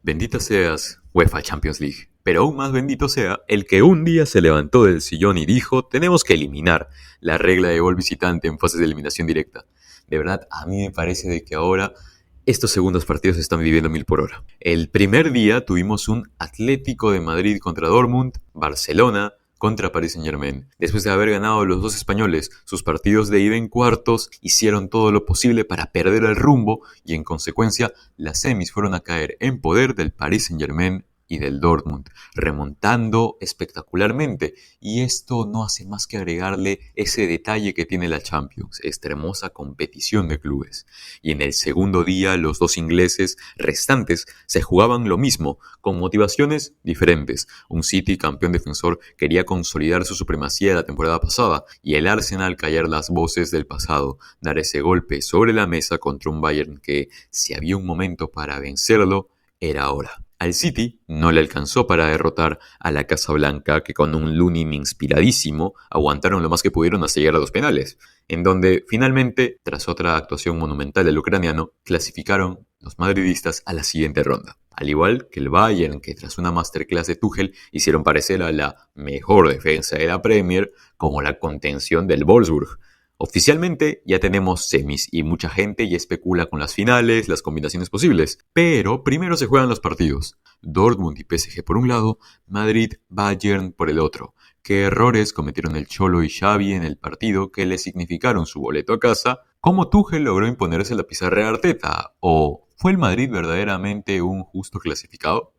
Bendita seas, UEFA Champions League. Pero aún más bendito sea el que un día se levantó del sillón y dijo, tenemos que eliminar la regla de gol visitante en fases de eliminación directa. De verdad, a mí me parece de que ahora estos segundos partidos se están viviendo 1000 por hora. El primer día tuvimos un Atlético de Madrid contra Dortmund, Barcelona contra Paris Saint-Germain. Después de haber ganado los dos españoles sus partidos de ida en cuartos, hicieron todo lo posible para perder el rumbo y en consecuencia las semis fueron a caer en poder del Paris Saint-Germain y del Dortmund, remontando espectacularmente. Y esto no hace más que agregarle ese detalle que tiene la Champions, esta hermosa competición de clubes. Y en el segundo día los dos ingleses restantes se jugaban lo mismo, con motivaciones diferentes. Un City campeón defensor quería consolidar su supremacía de la temporada pasada y el Arsenal callar las voces del pasado, dar ese golpe sobre la mesa contra un Bayern que, si había un momento para vencerlo, era ahora. Al City no le alcanzó para derrotar a la Casa Blanca, que con un Lunin inspiradísimo aguantaron lo más que pudieron hasta llegar a los penales, en donde finalmente, tras otra actuación monumental del ucraniano, clasificaron los madridistas a la siguiente ronda. Al igual que el Bayern, que tras una masterclass de Tuchel hicieron parecer a la mejor defensa de la Premier como la contención del Wolfsburg. Oficialmente ya tenemos semis y mucha gente ya especula con las finales, las combinaciones posibles. Pero primero se juegan los partidos. Dortmund y PSG por un lado, Madrid-Bayern por el otro. ¿Qué errores cometieron el Cholo y Xavi en el partido que le significaron su boleto a casa? ¿Cómo Tuchel logró imponerse la pizarra de Arteta? ¿O fue el Madrid verdaderamente un justo clasificado?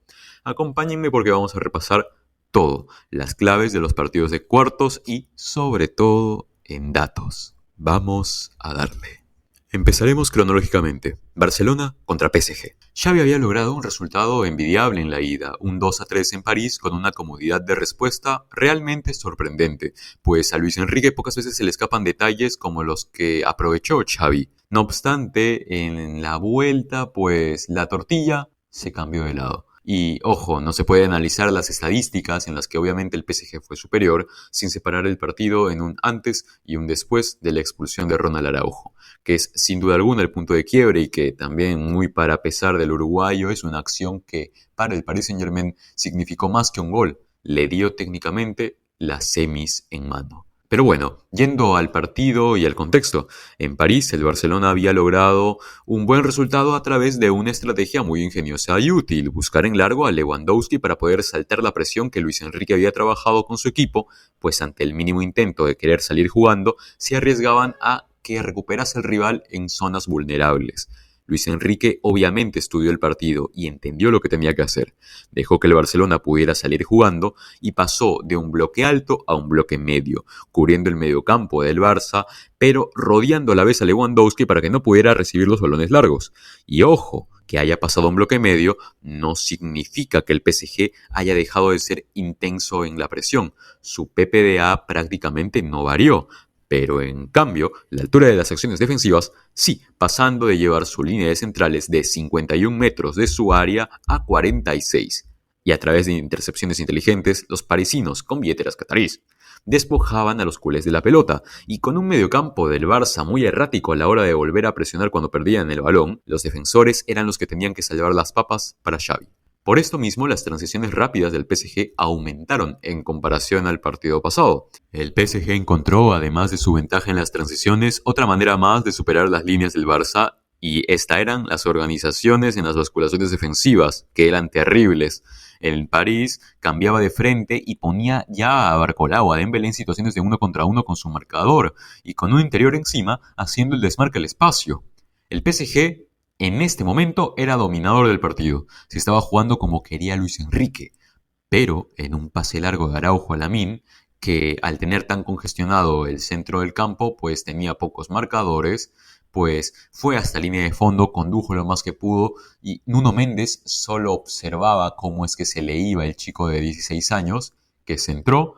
Acompáñenme porque vamos a repasar todo, las claves de los partidos de cuartos y sobre todo en datos. Vamos a darle. Empezaremos cronológicamente. Barcelona contra PSG. Xavi había logrado un resultado envidiable en la ida, un 2-3 en París con una comodidad de respuesta realmente sorprendente, pues a Luis Enrique pocas veces se le escapan detalles como los que aprovechó Xavi. No obstante, en la vuelta, pues la tortilla se cambió de lado. Y ojo, no se puede analizar las estadísticas en las que obviamente el PSG fue superior sin separar el partido en un antes y un después de la expulsión de Ronald Araujo, que es sin duda alguna el punto de quiebre y que también muy para pesar del uruguayo es una acción que para el Paris Saint-Germain significó más que un gol, le dio técnicamente las semis en mano. Pero bueno, yendo al partido y al contexto, en París el Barcelona había logrado un buen resultado a través de una estrategia muy ingeniosa y útil, buscar en largo a Lewandowski para poder saltar la presión que Luis Enrique había trabajado con su equipo, pues ante el mínimo intento de querer salir jugando, se arriesgaban a que recuperase el rival en zonas vulnerables. Luis Enrique obviamente estudió el partido y entendió lo que tenía que hacer. Dejó que el Barcelona pudiera salir jugando y pasó de un bloque alto a un bloque medio, cubriendo el mediocampo del Barça, pero rodeando a la vez a Lewandowski para que no pudiera recibir los balones largos. Y ojo, que haya pasado a un bloque medio no significa que el PSG haya dejado de ser intenso en la presión. Su PPDA prácticamente no varió. Pero en cambio, la altura de las acciones defensivas sí, pasando de llevar su línea de centrales de 51 metros de su área a 46. Y a través de intercepciones inteligentes, los parisinos, con billeteras catarís, despojaban a los culés de la pelota, y con un mediocampo del Barça muy errático a la hora de volver a presionar cuando perdían el balón, los defensores eran los que tenían que salvar las papas para Xavi. Por esto mismo, las transiciones rápidas del PSG aumentaron en comparación al partido pasado. El PSG encontró, además de su ventaja en las transiciones, otra manera más de superar las líneas del Barça, y esta eran las organizaciones en las basculaciones defensivas, que eran terribles. El París cambiaba de frente y ponía ya a Barcola, a Dembélé en situaciones de 1 contra 1 con su marcador, y con un interior encima haciendo el desmarque al espacio. El PSG en este momento era dominador del partido, se estaba jugando como quería Luis Enrique, pero en un pase largo de Araujo a Lamine, que al tener tan congestionado el centro del campo, pues tenía pocos marcadores, pues fue hasta línea de fondo, condujo lo más que pudo y Nuno Méndez solo observaba cómo es que se le iba el chico de 16 años, que centró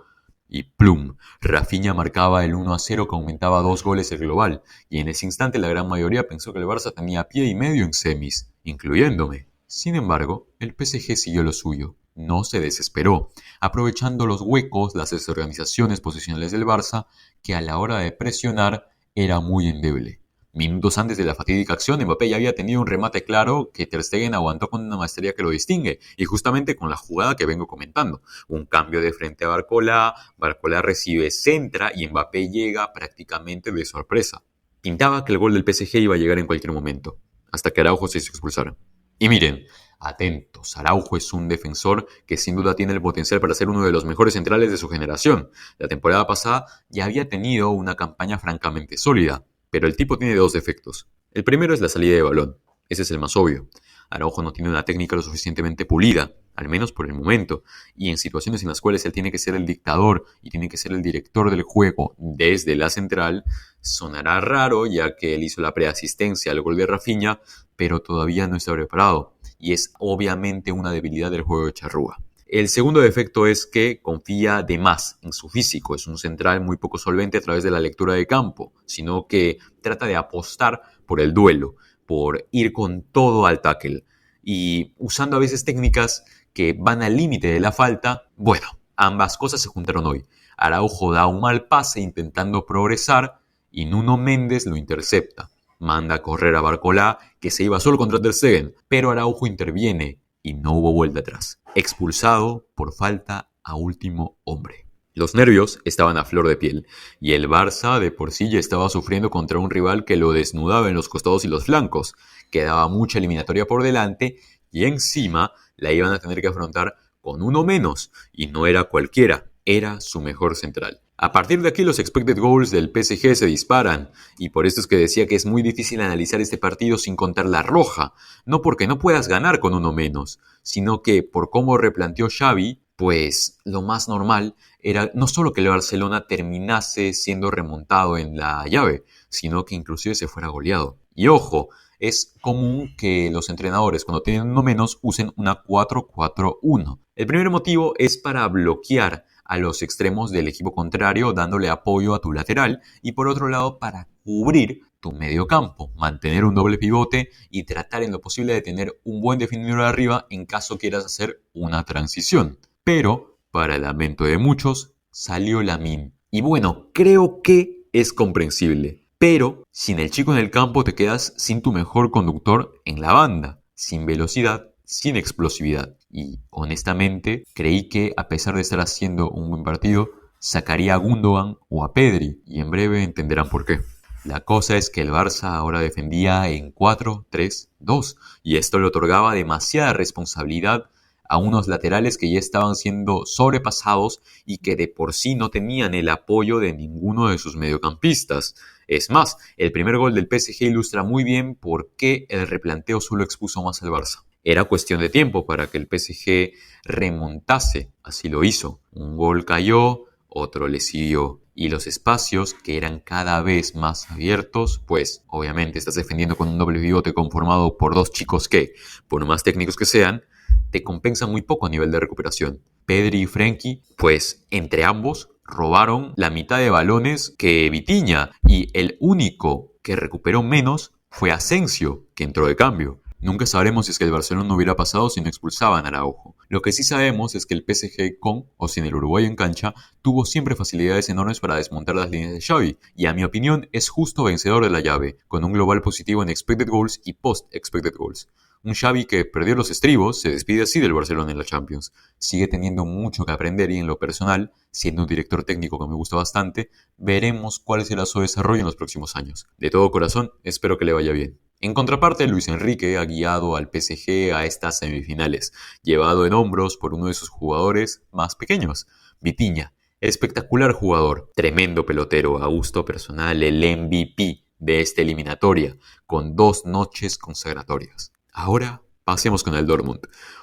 y plum, Rafinha marcaba el 1-0 que aumentaba 2 goles el global, y en ese instante la gran mayoría pensó que el Barça tenía pie y medio en semis, incluyéndome. Sin embargo, el PSG siguió lo suyo, no se desesperó, aprovechando los huecos, las desorganizaciones posicionales del Barça, que a la hora de presionar era muy endeble. Minutos antes de la fatídica acción, Mbappé ya había tenido un remate claro que Ter Stegen aguantó con una maestría que lo distingue, y justamente con la jugada que vengo comentando. Un cambio de frente a Barcola, Barcola recibe, centra y Mbappé llega prácticamente de sorpresa. Pintaba que el gol del PSG iba a llegar en cualquier momento, hasta que Araujo se hizo expulsar. Y miren, atentos, Araujo es un defensor que sin duda tiene el potencial para ser uno de los mejores centrales de su generación. La temporada pasada ya había tenido una campaña francamente sólida, pero el tipo tiene dos defectos. El primero es la salida de balón, ese es el más obvio. Araujo no tiene una técnica lo suficientemente pulida, al menos por el momento, y en situaciones en las cuales él tiene que ser el dictador y tiene que ser el director del juego desde la central, sonará raro ya que él hizo la preasistencia al gol de Rafinha, pero todavía no está preparado, y es obviamente una debilidad del juego de Charrúa. El segundo defecto es que confía de más en su físico, es un central muy poco solvente a través de la lectura de campo, sino que trata de apostar por el duelo, por ir con todo al tackle, y usando a veces técnicas que van al límite de la falta. Bueno, ambas cosas se juntaron hoy. Araujo da un mal pase intentando progresar y Nuno Méndez lo intercepta. Manda a correr a Barcola, que se iba solo contra Ter Stegen, pero Araujo interviene y no hubo vuelta atrás. Expulsado por falta a último hombre. Los nervios estaban a flor de piel, y el Barça de por sí ya estaba sufriendo contra un rival que lo desnudaba en los costados y los flancos. Quedaba mucha eliminatoria por delante, y encima la iban a tener que afrontar con uno menos, y no era cualquiera, era su mejor central. A partir de aquí los expected goals del PSG se disparan, y por esto es que decía que es muy difícil analizar este partido sin contar la roja, no porque no puedas ganar con uno menos, sino que por cómo replanteó Xavi, pues lo más normal era no solo que el Barcelona terminase siendo remontado en la llave, sino que inclusive se fuera goleado. Y ojo, es común que los entrenadores cuando tienen uno menos usen una 4-4-1. El primer motivo es para bloquear a los extremos del equipo contrario dándole apoyo a tu lateral, y por otro lado para cubrir tu medio campo, mantener un doble pivote y tratar en lo posible de tener un buen definidor arriba en caso quieras hacer una transición. Pero, para el lamento de muchos, salió Lamine. Y bueno, creo que es comprensible. Pero, sin el chico en el campo te quedas sin tu mejor conductor en la banda, sin velocidad, sin explosividad. Y honestamente, creí que a pesar de estar haciendo un buen partido, sacaría a Gundogan o a Pedri, y en breve entenderán por qué. La cosa es que el Barça ahora defendía en 4-3-2, y esto le otorgaba demasiada responsabilidad a unos laterales que ya estaban siendo sobrepasados y que de por sí no tenían el apoyo de ninguno de sus mediocampistas. Es más, el primer gol del PSG ilustra muy bien por qué el replanteo solo expuso más al Barça. Era cuestión de tiempo para que el PSG remontase, así lo hizo. Un gol cayó, otro le siguió, y los espacios que eran cada vez más abiertos, pues obviamente estás defendiendo con un doble pivote conformado por dos chicos que, por más técnicos que sean, te compensan muy poco a nivel de recuperación. Pedri y Frenkie, pues entre ambos robaron la mitad de balones que Vitinha, y el único que recuperó menos fue Asensio, que entró de cambio. Nunca sabremos si es que el Barcelona no hubiera pasado si no expulsaban a Araujo. Lo que sí sabemos es que el PSG con o sin el uruguayo en cancha tuvo siempre facilidades enormes para desmontar las líneas de Xavi, y a mi opinión es justo vencedor de la llave, con un global positivo en expected goals y post-expected goals. Un Xavi que perdió los estribos se despide así del Barcelona en la Champions. Sigue teniendo mucho que aprender, y en lo personal, siendo un director técnico que me gusta bastante, veremos cuál será su desarrollo en los próximos años. De todo corazón, espero que le vaya bien. En contraparte, Luis Enrique ha guiado al PSG a estas semifinales, llevado en hombros por uno de sus jugadores más pequeños, Vitinha. Espectacular jugador, tremendo pelotero, a gusto personal, el MVP de esta eliminatoria, con 2 noches consagratorias. Ahora pasemos con el Dortmund,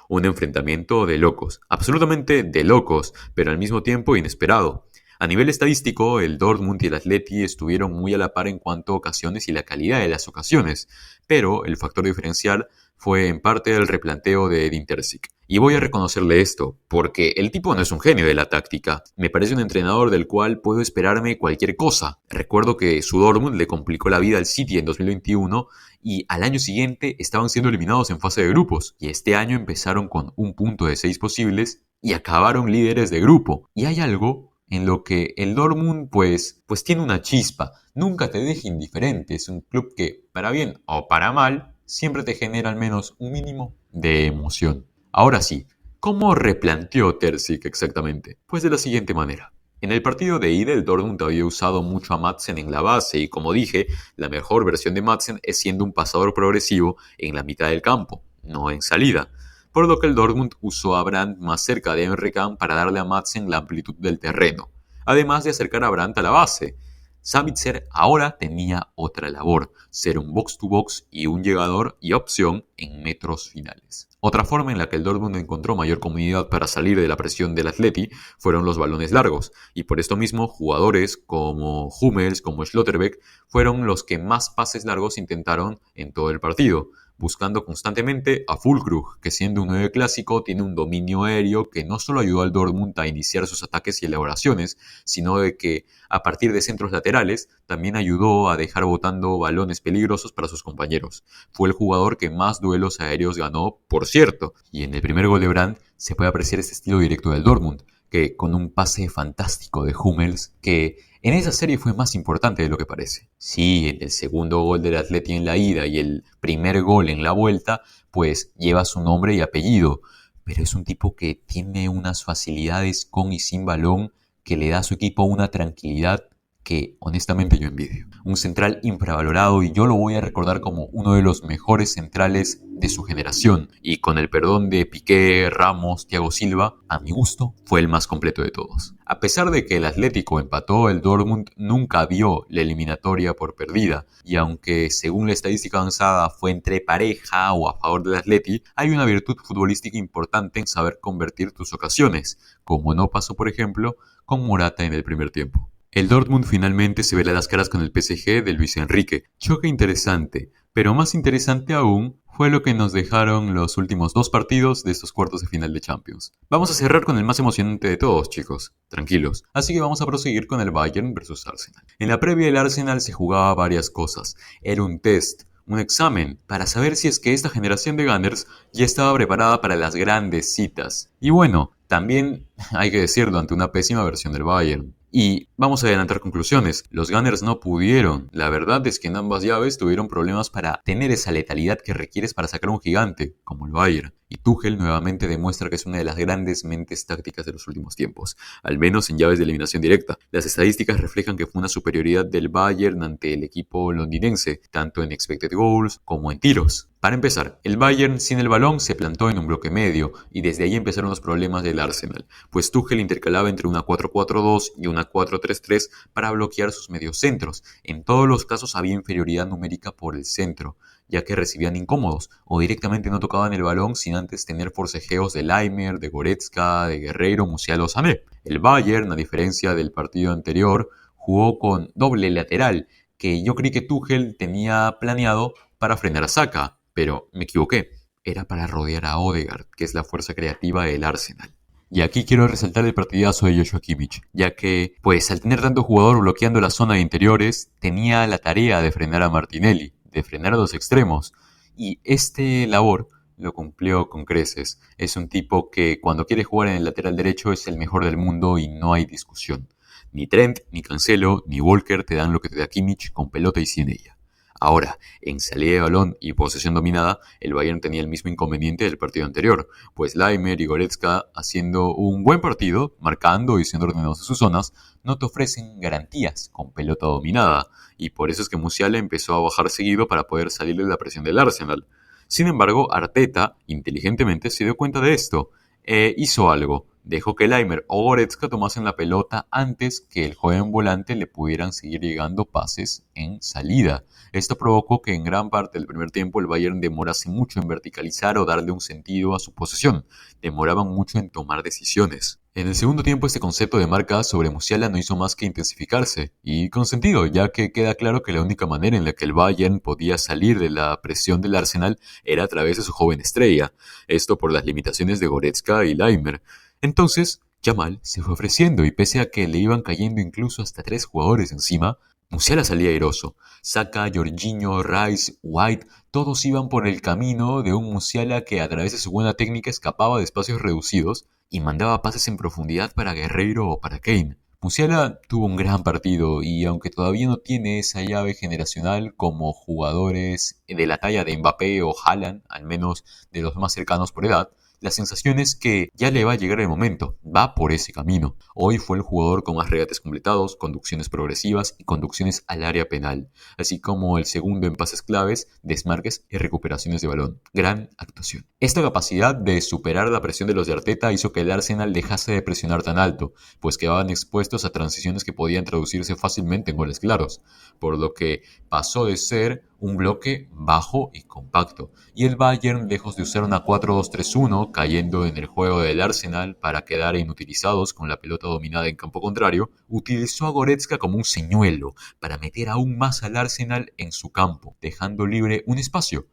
un enfrentamiento de locos, absolutamente de locos, pero al mismo tiempo inesperado. A nivel estadístico, el Dortmund y el Atleti estuvieron muy a la par en cuanto a ocasiones y la calidad de las ocasiones, pero el factor diferencial fue en parte el replanteo de Edin Terzic. Y voy a reconocerle esto, porque el tipo no es un genio de la táctica. Me parece un entrenador del cual puedo esperarme cualquier cosa. Recuerdo que su Dortmund le complicó la vida al City en 2021 y al año siguiente estaban siendo eliminados en fase de grupos. Y este año empezaron con un punto de 6 posibles y acabaron líderes de grupo. Y hay algo en lo que el Dortmund pues tiene una chispa, nunca te deja indiferente, es un club que, para bien o para mal, siempre te genera al menos un mínimo de emoción. Ahora sí, ¿cómo replanteó Terzic exactamente? Pues de la siguiente manera. En el partido de ida, el Dortmund había usado mucho a Madsen en la base y, como dije, la mejor versión de Madsen es siendo un pasador progresivo en la mitad del campo, no en salida. Por lo que el Dortmund usó a Brandt más cerca de Emre Can para darle a Madsen la amplitud del terreno, además de acercar a Brandt a la base. Sabitzer ahora tenía otra labor, ser un box-to-box y un llegador y opción en metros finales. Otra forma en la que el Dortmund encontró mayor comodidad para salir de la presión del Atleti fueron los balones largos, y por esto mismo jugadores como Hummels, como Schlotterbeck, fueron los que más pases largos intentaron en todo el partido, buscando constantemente a Füllkrug, que siendo un 9 clásico tiene un dominio aéreo que no solo ayudó al Dortmund a iniciar sus ataques y elaboraciones, sino de que a partir de centros laterales también ayudó a dejar botando balones peligrosos para sus compañeros. Fue el jugador que más duelos aéreos ganó, por cierto, y en el primer gol de Brandt se puede apreciar este estilo directo del Dortmund, que con un pase fantástico de Hummels, que en esa serie fue más importante de lo que parece. Sí, en el segundo gol del Atleti en la ida y el primer gol en la vuelta, pues lleva su nombre y apellido, pero es un tipo que tiene unas facilidades con y sin balón que le da a su equipo una tranquilidad que honestamente yo envidio. Un central infravalorado y yo lo voy a recordar como uno de los mejores centrales de su generación. Y con el perdón de Piqué, Ramos, Thiago Silva, a mi gusto fue el más completo de todos. A pesar de que el Atlético empató, el Dortmund nunca vio la eliminatoria por perdida. Y aunque según la estadística avanzada fue entre pareja o a favor del Atleti, hay una virtud futbolística importante en saber convertir tus ocasiones, como no pasó por ejemplo con Morata en el primer tiempo. El Dortmund finalmente se verá las caras con el PSG de Luis Enrique. Choque interesante, pero más interesante aún fue lo que nos dejaron los últimos dos partidos de estos cuartos de final de Champions. Vamos a cerrar con el más emocionante de todos, chicos. Tranquilos. Así que vamos a proseguir con el Bayern versus Arsenal. En la previa del Arsenal se jugaba varias cosas. Era un test, un examen, para saber si es que esta generación de Gunners ya estaba preparada para las grandes citas. Y bueno, también hay que decirlo ante una pésima versión del Bayern. Y vamos a adelantar conclusiones. Los Gunners no pudieron. La verdad es que en ambas llaves tuvieron problemas para tener esa letalidad que requieres para sacar un gigante, como el Bayern. Y Tuchel nuevamente demuestra que es una de las grandes mentes tácticas de los últimos tiempos, al menos en llaves de eliminación directa. Las estadísticas reflejan que fue una superioridad del Bayern ante el equipo londinense, tanto en expected goals como en tiros. Para empezar, el Bayern sin el balón se plantó en un bloque medio y desde ahí empezaron los problemas del Arsenal, pues Tuchel intercalaba entre una 4-4-2 y una 4-3-3 para bloquear sus mediocentros. En todos los casos había inferioridad numérica por el centro, ya que recibían incómodos o directamente no tocaban el balón sin antes tener forcejeos de Laimer, de Goretzka, de Guerreiro, Musiala o Sané. El Bayern, a diferencia del partido anterior, jugó con doble lateral, que yo creí que Tuchel tenía planeado para frenar a Saka, pero me equivoqué. Era para rodear a Odegaard, que es la fuerza creativa del Arsenal. Y aquí quiero resaltar el partidazo de Joshua Kimmich, ya que, pues al tener tanto jugador bloqueando la zona de interiores, tenía la tarea de frenar a Martinelli, de frenar a los extremos. Y este labor lo cumplió con creces. Es un tipo que cuando quiere jugar en el lateral derecho es el mejor del mundo y no hay discusión. Ni Trent, ni Cancelo, ni Walker te dan lo que te da Kimmich con pelota y sin ella. Ahora, en salida de balón y posesión dominada, el Bayern tenía el mismo inconveniente del partido anterior, pues Laimer y Goretzka, haciendo un buen partido, marcando y siendo ordenados en sus zonas, no te ofrecen garantías con pelota dominada, y por eso es que Musiala empezó a bajar seguido para poder salir de la presión del Arsenal. Sin embargo, Arteta, inteligentemente, se dio cuenta de esto, hizo algo. Dejó que Laimer o Goretzka tomasen la pelota antes que el joven volante le pudieran seguir llegando pases en salida. Esto provocó que en gran parte del primer tiempo el Bayern demorase mucho en verticalizar o darle un sentido a su posesión. Demoraban mucho en tomar decisiones. En el segundo tiempo este concepto de marca sobre Musiala no hizo más que intensificarse, y con sentido, ya que queda claro que la única manera en la que el Bayern podía salir de la presión del Arsenal era a través de su joven estrella, esto por las limitaciones de Goretzka y Laimer. Entonces, Yamal se fue ofreciendo y pese a que le iban cayendo incluso hasta 3 jugadores encima, Musiala salía airoso. Saka, Jorginho, Rice, White, todos iban por el camino de un Musiala que a través de su buena técnica escapaba de espacios reducidos y mandaba pases en profundidad para Guerreiro o para Kane. Musiala tuvo un gran partido y aunque todavía no tiene esa llave generacional como jugadores de la talla de Mbappé o Haaland, al menos de los más cercanos por edad, la sensación es que ya le va a llegar el momento, va por ese camino. Hoy fue el jugador con más regates completados, conducciones progresivas y conducciones al área penal, así como el segundo en pases claves, desmarques y recuperaciones de balón. Gran actuación. Esta capacidad de superar la presión de los de Arteta hizo que el Arsenal dejase de presionar tan alto, pues quedaban expuestos a transiciones que podían traducirse fácilmente en goles claros, por lo que pasó de ser un bloque bajo y compacto, y el Bayern, lejos de usar una 4-2-3-1, cayendo en el juego del Arsenal para quedar inutilizados con la pelota dominada en campo contrario, utilizó a Goretzka como un señuelo para meter aún más al Arsenal en su campo, dejando libre un espacio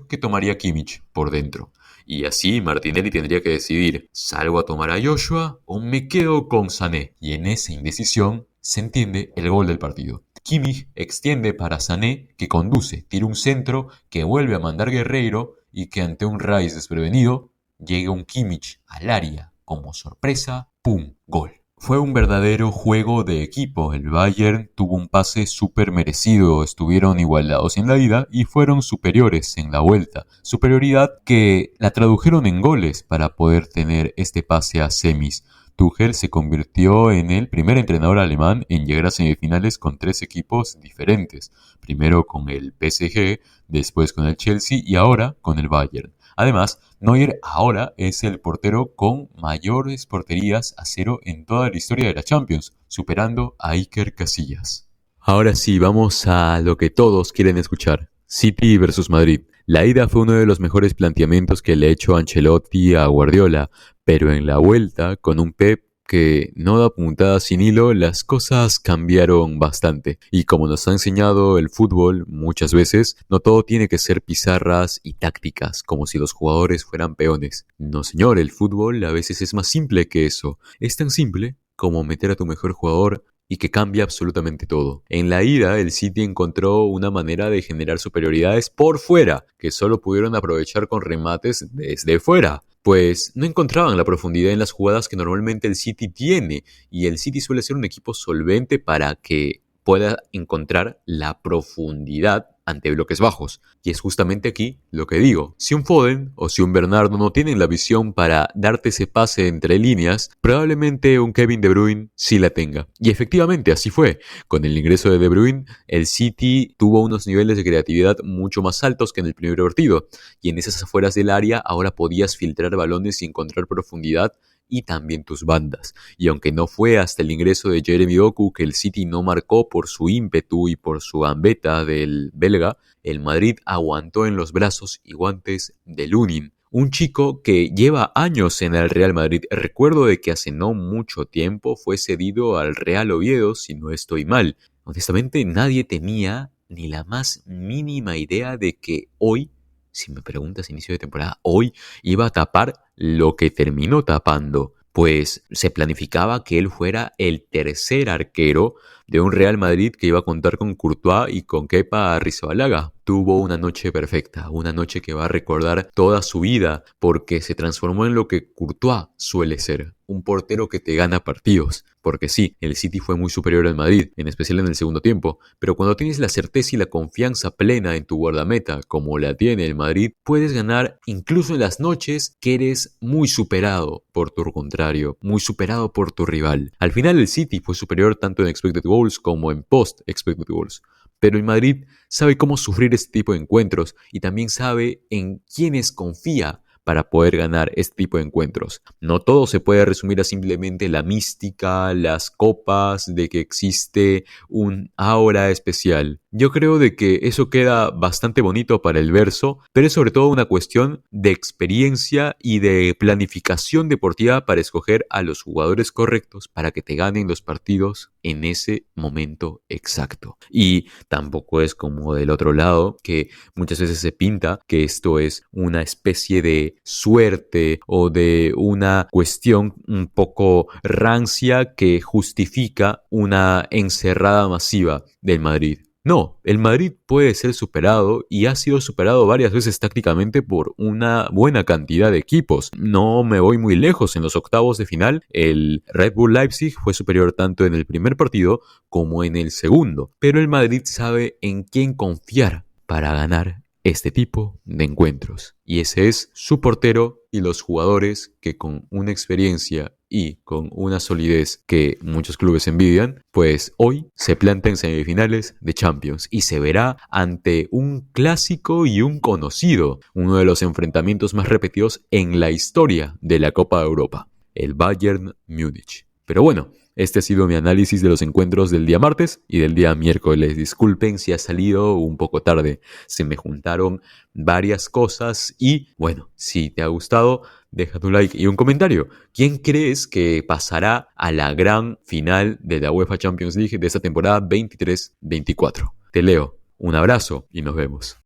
que tomaría Kimmich por dentro. Y así Martinelli tendría que decidir, ¿salgo a tomar a Joshua o me quedo con Sané? Y en esa indecisión se entiende el gol del partido. Kimmich extiende para Sané, que conduce, tira un centro, que vuelve a mandar Guerreiro y que ante un Rice desprevenido, llega un Kimmich al área como sorpresa, ¡pum! Gol. Fue un verdadero juego de equipo. El Bayern tuvo un pase súper merecido, estuvieron igualados en la ida y fueron superiores en la vuelta. Superioridad que la tradujeron en goles para poder tener este pase a semis. Tuchel se convirtió en el primer entrenador alemán en llegar a semifinales con 3 equipos diferentes. Primero con el PSG, después con el Chelsea y ahora con el Bayern. Además, Neuer ahora es el portero con mayores porterías a 0 en toda la historia de la Champions, superando a Iker Casillas. Ahora sí, vamos a lo que todos quieren escuchar. City versus Madrid. La ida fue uno de los mejores planteamientos que le ha hecho Ancelotti a Guardiola, pero en la vuelta, con un Pep que no da puntada sin hilo, las cosas cambiaron bastante. Y como nos ha enseñado el fútbol muchas veces, no todo tiene que ser pizarras y tácticas, como si los jugadores fueran peones. No señor, el fútbol a veces es más simple que eso. Es tan simple como meter a tu mejor jugador y que cambia absolutamente todo. En la ida, el City encontró una manera de generar superioridades por fuera, que solo pudieron aprovechar con remates desde fuera. Pues no encontraban la profundidad en las jugadas que normalmente el City tiene, y el City suele ser un equipo solvente para que pueda encontrar la profundidad ante bloques bajos. Y es justamente aquí lo que digo. Si un Foden o si un Bernardo no tienen la visión para darte ese pase entre líneas, probablemente un Kevin De Bruyne sí la tenga. Y efectivamente así fue. Con el ingreso de De Bruyne, el City tuvo unos niveles de creatividad mucho más altos que en el primer partido. Y en esas afueras del área ahora podías filtrar balones y encontrar profundidad y también tus bandas. Y aunque no fue hasta el ingreso de Jeremy Doku que el City no marcó por su ímpetu y por su gambeta del belga, el Madrid aguantó en los brazos y guantes de Lunin, un chico que lleva años en el Real Madrid. Recuerdo de que hace no mucho tiempo fue cedido al Real Oviedo, si no estoy mal. Honestamente, nadie tenía ni la más mínima idea de que hoy, si me preguntas inicio de temporada, hoy iba a tapar lo que terminó tapando, pues se planificaba que él fuera el tercer arquero de un Real Madrid que iba a contar con Courtois y con Kepa Arrizabalaga. Tuvo una noche perfecta, una noche que va a recordar toda su vida, porque se transformó en lo que Courtois suele ser, un portero que te gana partidos. Porque sí, el City fue muy superior al Madrid, en especial en el segundo tiempo, pero cuando tienes la certeza y la confianza plena en tu guardameta, como la tiene el Madrid, puedes ganar incluso en las noches que eres muy superado por tu contrario, muy superado por tu rival. Al final el City fue superior tanto en expected goals como en post-expected goals. Pero el Madrid sabe cómo sufrir este tipo de encuentros y también sabe en quiénes confía para poder ganar este tipo de encuentros. No todo se puede resumir a simplemente la mística, las copas, de que existe un aura especial. Yo creo de que eso queda bastante bonito para el verso, pero es sobre todo una cuestión de experiencia y de planificación deportiva para escoger a los jugadores correctos para que te ganen los partidos en ese momento exacto. Y tampoco es como del otro lado, que muchas veces se pinta que esto es una especie de suerte o de una cuestión un poco rancia que justifica una encerrada masiva del Madrid. No, el Madrid puede ser superado y ha sido superado varias veces tácticamente por una buena cantidad de equipos. No me voy muy lejos, en los octavos de final el Red Bull Leipzig fue superior tanto en el primer partido como en el segundo, pero el Madrid sabe en quién confiar para ganar este tipo de encuentros. Y ese es su portero y los jugadores que con una experiencia y con una solidez que muchos clubes envidian, pues hoy se planta en semifinales de Champions y se verá ante un clásico y un conocido, uno de los enfrentamientos más repetidos en la historia de la Copa de Europa, el Bayern Múnich. Pero bueno, este ha sido mi análisis de los encuentros del día martes y del día miércoles. Disculpen si ha salido un poco tarde. Se me juntaron varias cosas y bueno, si te ha gustado, deja tu like y un comentario. ¿Quién crees que pasará a la gran final de la UEFA Champions League de esta temporada 23-24? Te leo. Un abrazo y nos vemos.